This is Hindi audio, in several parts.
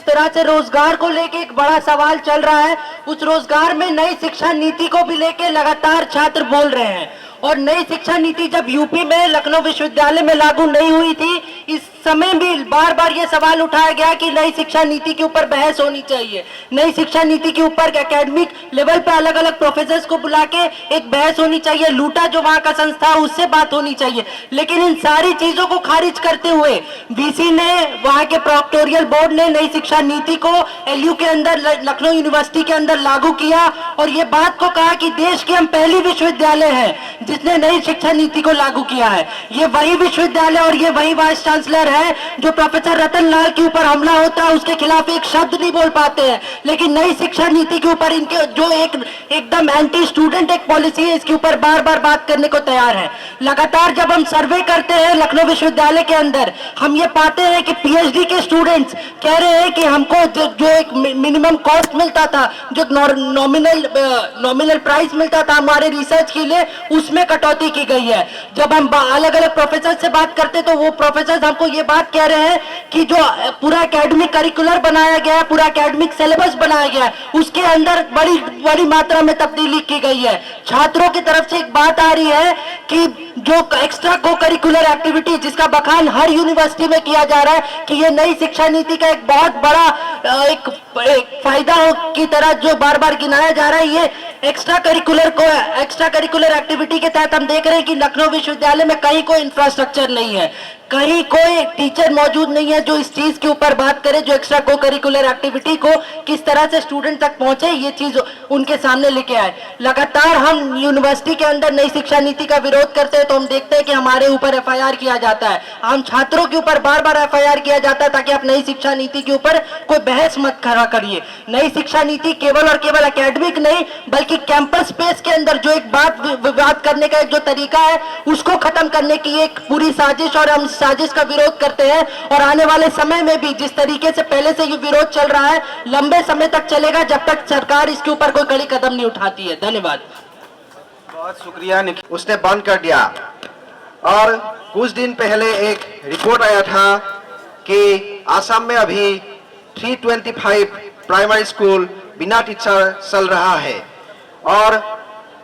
तरह से रोजगार को लेके एक बड़ा सवाल चल रहा है, उस रोजगार में नई शिक्षा नीति को भी लेके लगातार छात्र बोल रहे हैं। और नई शिक्षा नीति जब यूपी में लखनऊ विश्वविद्यालय में लागू नहीं हुई थी, इस समय भी बार बार ये सवाल उठाया गया कि नई शिक्षा नीति के ऊपर बहस होनी चाहिए, नई शिक्षा नीति के ऊपर एकेडमिक लेवल पे अलग अलग प्रोफेसर्स को बुला के एक बहस होनी चाहिए, लूटा जो वहां का संस्था उससे बात होनी चाहिए। लेकिन इन सारी चीजों को खारिज करते हुए वीसी ने, वहां के प्रोक्टोरियल बोर्ड ने नई शिक्षा नीति को एलयू के अंदर, लखनऊ यूनिवर्सिटी के अंदर लागू किया और ये बात को कहा कि देश के हम पहली विश्वविद्यालय हैं जिसने नई शिक्षा नीति को लागू किया है। ये वही विश्वविद्यालय और ये वही वाइस चांसलर है जो प्रोफेसर रतन लाल के ऊपर हमला होता है उसके खिलाफ एक शब्द नहीं बोल पाते हैं, लेकिन नई शिक्षा नीति के ऊपर इनके जो एकदम एंटी स्टूडेंट एक पॉलिसी है, इसके ऊपर बार बार बात करने को तैयार है। लगातार जब हम सर्वे करते हैं लखनऊ विश्वविद्यालय के अंदर, हम ये पाते हैं कि पीएचडी के स्टूडेंट्स कह रहे हैं कि हमको जो एक मिनिमम कॉस्ट मिलता था, जो नॉमिनल प्राइस मिलता था हमारे रिसर्च के लिए, उसमें कटौती की गई है। जब हम अलग अलग प्रोफेसर से बात करते तो वो प्रोफेसर हमको ये बात कह रहे हैं कि जो पूरा एकेडमिक करिकुलर बनाया गया है, पूरा एकेडमिक सिलेबस बनाया गया है, उसके अंदर बड़ी बड़ी मात्रा में तब्दीली की गई है। छात्रों की तरफ से एक बात आ रही है कि जो एक्स्ट्रा को करिकुलर एक्टिविटी जिसका बखान हर यूनिवर्सिटी में किया जा रहा है कि ये नई शिक्षा नीति का एक बहुत बड़ा एक फायदा की तरह जो बार बार गिनाया जा रहा है, ये एक्स्ट्रा करिकुलर एक्टिविटी के तहत हम देख रहे हैं कि लखनऊ विश्वविद्यालय में कहीं कोई इंफ्रास्ट्रक्चर नहीं है, कहीं कोई टीचर मौजूद नहीं है जो इस चीज के ऊपर बात करे, जो एक्स्ट्रा को करिकुलर एक्टिविटी को किस तरह से स्टूडेंट तक पहुंचे ये चीज उनके सामने लेके आए। लगातार हम यूनिवर्सिटी के अंदर नई शिक्षा नीति का विरोध करते हैं तो हम देखते हैं कि हमारे ऊपर एफआईआर किया जाता है, हम छात्रों के ऊपर बार बार एफआईआर किया जाता है ताकि आप नई शिक्षा नीति के ऊपर कोई बहस मत खड़ा करिए। नई शिक्षा नीति केवल और केवल एकेडमिक नहीं बल्कि कैंपस स्पेस के अंदर जो एक विवाद करने का एक जो तरीका है उसको खत्म करने की एक पूरी साजिश, और हम साजिश का विरोध करते हैं। और आने वाले समय में भी जिस तरीके से पहले से ये विरोध चल रहा है लंबे समय तक चलेगा जब तक सरकार इसके ऊपर कोई कड़ी कदम नहीं उठाती है। धन्यवाद। बहुत शुक्रिया। उसने बंद कर दिया। और कुछ दिन पहले एक रिपोर्ट आया था कि आसाम में अभी 325 प्राइमरी स्कूल बिना टीचर चल रहा है और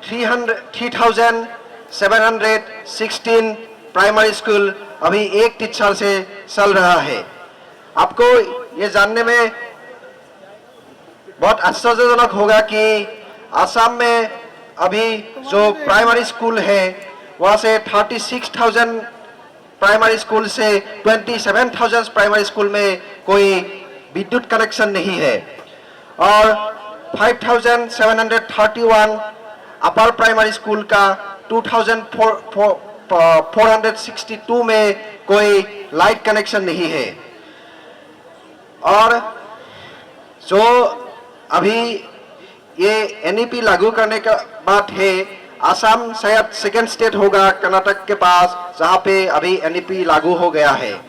3716 प्राइमरी स्कूल अभी एक टीचर से चल रहा है। आपको ये जानने में बहुत आश्चर्यजनक होगा कि आसाम में अभी जो प्राइमरी स्कूल है वहाँ से 36,000 प्राइमरी स्कूल से 27,000 प्राइमरी स्कूल में कोई विद्युत कनेक्शन नहीं है और 5,731 अपर प्राइमरी स्कूल का 2,462 में कोई लाइट कनेक्शन नहीं है। और जो अभी ये एनईपी लागू करने का बात है, आसाम शायद सेकेंड स्टेट होगा कर्नाटक के पास जहाँ पे अभी एनईपी लागू हो गया है।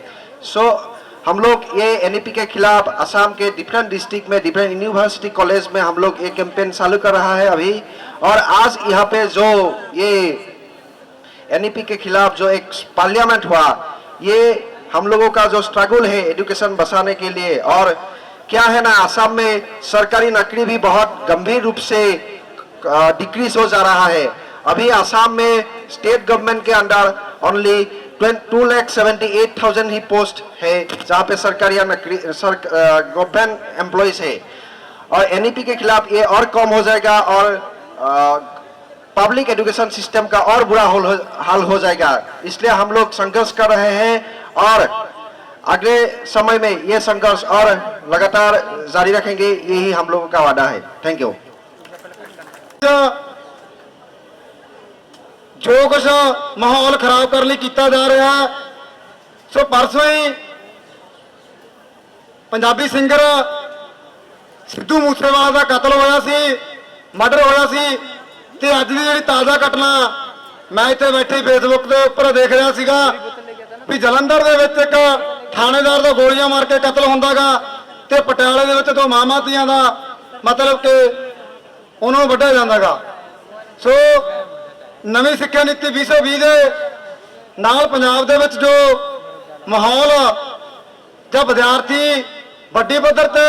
हम लोग ये एनईपी के खिलाफ असम के डिफरेंट डिस्ट्रिक्ट में, डिफरेंट यूनिवर्सिटी कॉलेज में हम लोग एक कैंपेन चालू कर रहा है अभी। और आज यहाँ पे जो ये एनईपी के खिलाफ जो एक पार्लियामेंट हुआ, ये हम लोगों का जो स्ट्रगल है एजुकेशन बचाने के लिए। और क्या है ना, असम में सरकारी नौकरी भी बहुत गंभीर रूप से डिक्रीज हो जा रहा है। अभी असम में स्टेट गवर्नमेंट के अंडर ओनली 2,78,000 ही पोस्ट है जहाँ पे सरकारी गवर्नमेंट एम्प्लॉइज है। और एनईपी के खिलाफ ये और कम हो जाएगा और पब्लिक एजुकेशन सिस्टम का और बुरा हाल हो जाएगा। इसलिए हम लोग संघर्ष कर रहे हैं और अगले समय में ये संघर्ष और लगातार जारी रखेंगे, यही हम लोगों का वादा है। Thank you. जो कुछ माहौल खराब करने लिए किया जा रहा है, सो परसों ही पंजाबी सिंगर सिद्धू मूसेवाला का कतल होया सी, मर्डर होया सी। ते अज दी जिहड़ी ताज़ा घटना मैं इत्थे बैठे फेसबुक के उपर देख रहा सीगा भी जलंधर दे विच एक थानेदार दा गोलियां मार के कतल हुंदागा ते पटियाले दे विच दो मावां धीआं दा मतलब कि उन्होंने वड्ढिया जांदागा। सो नवीं सिक्ख्या नीति 2020 दे नाल पंजाब दे विच जो माहौल जब विद्यार्थी ਵੱਡੀ ਪੱਧਰ ਤੇ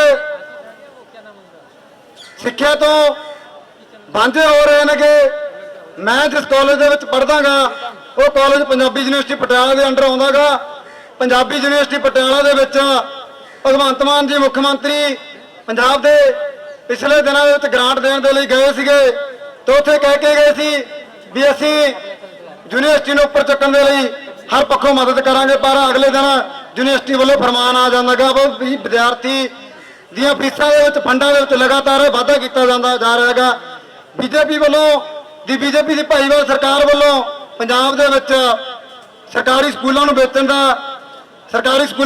ਸਿੱਖਿਆ ਤੋਂ ਵਾਂਝੇ ਹੋ ਰਹੇ ਨੇਗੇ। ਮੈਂ ਜਿਸ ਕਾਲਜ ਦੇ ਵਿੱਚ ਪੜ੍ਹਦਾਗਾ ਉਹ ਕਾਲਜ ਪੰਜਾਬੀ ਯੂਨੀਵਰਸਿਟੀ ਪਟਿਆਲਾ ਦੇ ਅੰਡਰ ਆਉਂਦਾਗਾ। ਪੰਜਾਬੀ ਯੂਨੀਵਰਸਿਟੀ ਪਟਿਆਲਾ ਦੇ ਵਿੱਚ ਭਗਵੰਤ ਮਾਨ ਜੀ ਮੁੱਖ ਮੰਤਰੀ ਪੰਜਾਬ ਦੇ ਪਿਛਲੇ ਦਿਨਾਂ ਦੇ ਵਿੱਚ ਗ੍ਰਾਂਟ ਦੇਣ ਦੇ ਲਈ ਗਏ ਸੀਗੇ ਤੇ ਉੱਥੇ ਕਹਿ ਕੇ ਗਏ ਸੀ ਵੀ ਅਸੀਂ ਯੂਨੀਵਰਸਿਟੀ ਨੂੰ ਉੱਪਰ ਚੁੱਕਣ ਦੇ ਲਈ ਹਰ ਪੱਖੋਂ ਮਦਦ ਕਰਾਂਗੇ। ਪਰ ਅਗਲੇ ਦਿਨ ਯੂਨੀਵਰਸਿਟੀ ਵੱਲੋਂ ਫਰਮਾਨ ਆ ਜਾਂਦਾਗਾ ਵੀ ਵਿਦਿਆਰਥੀ ਦੀਆਂ ਫੀਸਾਂ ਦੇ ਵਿੱਚ ਫੰਡਾਂ ਦੇ ਵਿੱਚ ਲਗਾਤਾਰ ਵਾਧਾ ਕੀਤਾ ਜਾ ਰਿਹਾ ਹੈਗਾ। ਬੀਜੇਪੀ ਦੀ ਭਾਈਵਾਲ ਸਰਕਾਰ ਵੱਲੋਂ ਪੰਜਾਬ ਦੇ ਵਿੱਚ ਸਰਕਾਰੀ ਸਕੂਲਾਂ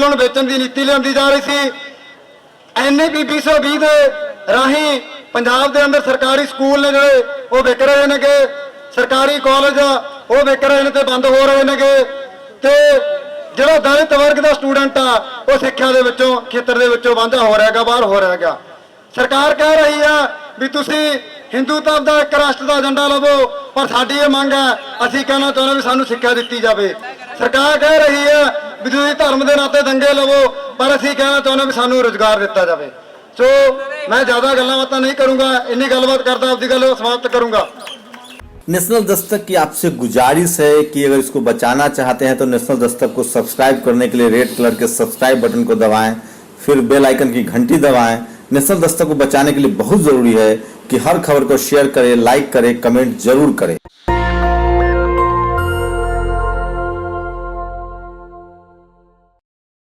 ਨੂੰ ਵੇਚਣ ਦੀ ਨੀਤੀ ਲਿਆਂਦੀ ਜਾ ਰਹੀ ਸੀ। NEP 2020 ਦੇ ਰਾਹੀਂ ਪੰਜਾਬ ਦੇ ਅੰਦਰ ਸਰਕਾਰੀ ਸਕੂਲ ਨੇ ਜਿਹੜੇ ਉਹ ਵਿਕ ਰਹੇ ਨੇਗੇ, ਸਰਕਾਰੀ ਕਾਲਜ ਉਹ ਵਿਕ ਰਹੇ ਨੇ ਤੇ ਬੰਦ ਹੋ ਰਹੇ ਨੇਗੇ ਤੇ ਜਿਹੜਾ ਦਲਿਤ ਵਰਗ ਦਾ ਸਟੂਡੈਂਟ ਆ ਉਹ ਸਿੱਖਿਆ ਦੇ ਵਿੱਚੋਂ ਖੇਤਰ ਦੇ ਵਿੱਚੋਂ ਵਾਂਝਾ ਹੋ ਰਿਹਾ ਹੈਗਾ, ਬਾਹਰ ਹੋ ਰਿਹਾ ਹੈਗਾ। ਸਰਕਾਰ ਕਹਿ ਰਹੀ ਆ ਵੀ ਤੁਸੀਂ ਹਿੰਦੂਤਵ ਦਾ ਇੱਕ ਰਾਸ਼ਟਰ ਦਾ ਏਜੰਡਾ ਲਵੋ, ਪਰ ਸਾਡੀ ਇਹ ਮੰਗ ਹੈ, ਅਸੀਂ ਕਹਿਣਾ ਚਾਹੁੰਦੇ ਵੀ ਸਾਨੂੰ ਸਿੱਖਿਆ ਦਿੱਤੀ ਜਾਵੇ। ਸਰਕਾਰ ਕਹਿ ਰਹੀ ਹੈ ਵੀ ਤੁਸੀਂ ਧਰਮ ਦੇ ਨਾਤੇ ਦੰਗੇ ਲਵੋ, ਪਰ ਅਸੀਂ ਕਹਿਣਾ ਚਾਹੁੰਦੇ ਵੀ ਸਾਨੂੰ ਰੁਜ਼ਗਾਰ ਦਿੱਤਾ ਜਾਵੇ। ਸੋ ਮੈਂ ਜ਼ਿਆਦਾ ਗੱਲਾਂ ਬਾਤਾਂ ਨਹੀਂ ਕਰੂੰਗਾ, ਇੰਨੀ ਗੱਲਬਾਤ ਕਰਦਾ ਆਪਦੀ ਗੱਲ समाप्त करूंगा। नेशनल दस्तक की आपसे गुजारिश है कि अगर इसको बचाना चाहते हैं तो नेशनल दस्तक को सब्सक्राइब करने के लिए रेड कलर के सब्सक्राइब बटन को दबाएं, फिर बेल आइकन की घंटी दबाएं। नेशनल दस्तक को बचाने के लिए बहुत जरूरी है कि हर खबर को शेयर करें, लाइक करें, कमेंट जरूर करें।